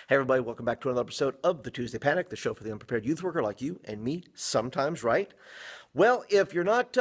Hey everybody, welcome back to another episode of the Tuesday Panic, the show for the unprepared youth worker like you and me sometimes, right? Well, if you're not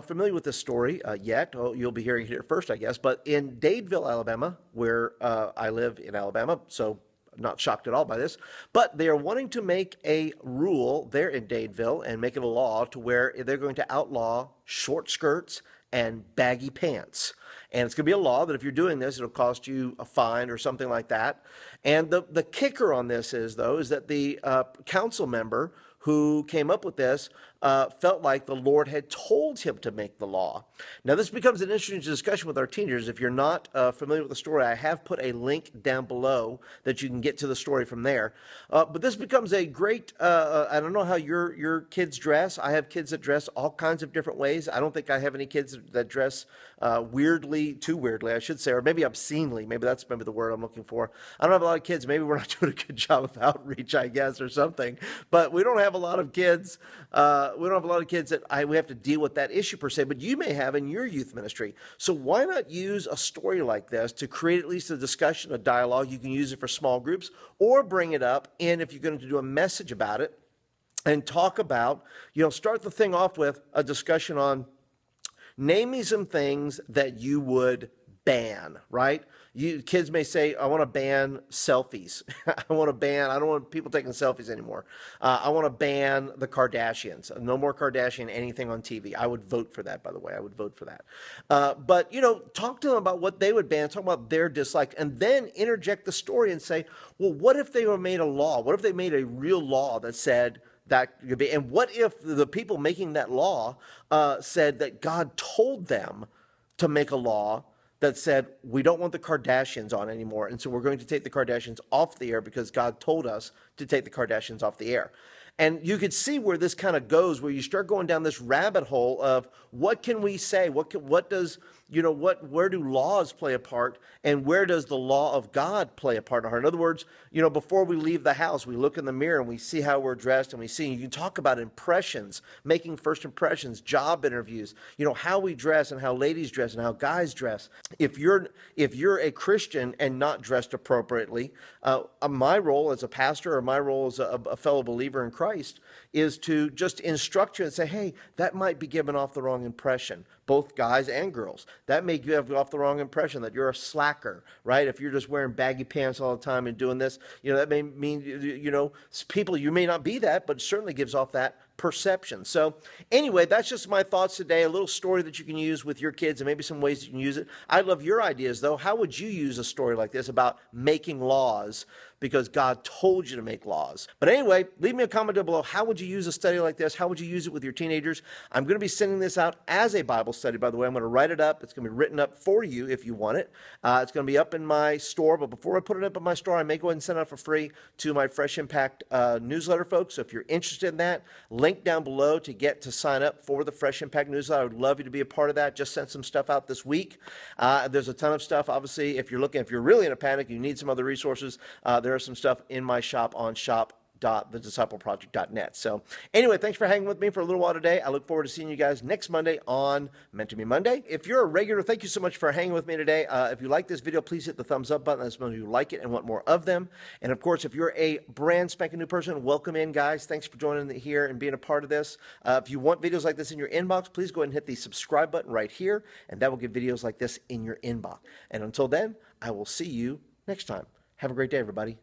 familiar with this story yet, you'll be hearing it here first, I guess. But in Dadeville, Alabama, where I live in Alabama, so I'm not shocked at all by this, but they are wanting to make a rule there in Dadeville and make it a law to where they're going to outlaw short skirts and baggy pants. And it's going to be a law that if you're doing this, it'll cost you a fine or something like that. And the kicker on this is, though, is that the council member who came up with this felt like the Lord had told him to make the law. Now, this becomes an interesting discussion with our teenagers. If you're not familiar with the story, I have put a link down below that you can get to the story from there. But this becomes a great, I don't know how your kids dress. I have kids that dress all kinds of different ways. I don't think I have any kids that dress too weirdly, I should say, or maybe obscenely. Maybe that's the word I'm looking for. I don't have a lot of kids. Maybe we're not doing a good job of outreach, I guess, or something. But we don't have a lot of kids. We don't have a lot of kids that we have to deal with that issue per se, but you may have in your youth ministry. So why not use a story like this to create at least a discussion, a dialogue? You can use it for small groups or bring it up in if you're going to do a message about it and talk about, start the thing off with a discussion on name me some things that you would ban, right? Kids may say, I want to ban selfies. I don't want people taking selfies anymore. I want to ban the Kardashians. No more Kardashian anything on TV. I would vote for that, by the way. I would vote for that. But, talk to them about what they would ban, talk about their dislike, and then interject the story and say, well, what if they were made a law? What if they made a real law that said that could be, and what if the people making that law said that God told them to make a law that said, we don't want the Kardashians on anymore, and so we're going to take the Kardashians off the air because God told us to take the Kardashians off the air. And you could see where this kind of goes, where you start going down this rabbit hole of what can we say? Where do laws play a part, and where does the law of God play a part in our heart? In other words, before we leave the house, we look in the mirror and we see how we're dressed, and you can talk about impressions, making first impressions, job interviews, how we dress and how ladies dress and how guys dress. If you're a Christian and not dressed appropriately, my role as a pastor or my role as a fellow believer in Christ is to just instruct you and say, hey, that might be giving off the wrong impression, both guys and girls. That may give off the wrong impression that you're a slacker, right? If you're just wearing baggy pants all the time and doing this, that may mean, people, you may not be that, but it certainly gives off that perception. So anyway, that's just my thoughts today, a little story that you can use with your kids and maybe some ways that you can use it. I'd love your ideas, though. How would you use a story like this about making laws because God told you to make laws? But anyway, leave me a comment down below. How would you use a study like this? How would you use it with your teenagers? I'm going to be sending this out as a Bible study, by the way. I'm going to write it up. It's going to be written up for you if you want it. It's going to be up in my store, but before I put it up in my store, I may go ahead and send it out for free to my Fresh Impact newsletter, folks. So if you're interested in that, link down below to sign up for the Fresh Impact newsletter. I would love you to be a part of that. Just sent some stuff out this week. There's a ton of stuff. Obviously, if you're really in a panic, you need some other resources, there is some stuff in my shop on shop.thediscipleproject.net. So anyway, thanks for hanging with me for a little while today. I look forward to seeing you guys next Monday on Meant to Be Monday. If you're a regular, thank you so much for hanging with me today. If you like this video, please hit the thumbs up button. That's when you like it and want more of them. And of course, if you're a brand spanking new person, welcome in, guys. Thanks for joining here and being a part of this. If you want videos like this in your inbox, please go ahead and hit the subscribe button right here, and that will get videos like this in your inbox. And until then, I will see you next time. Have a great day, everybody.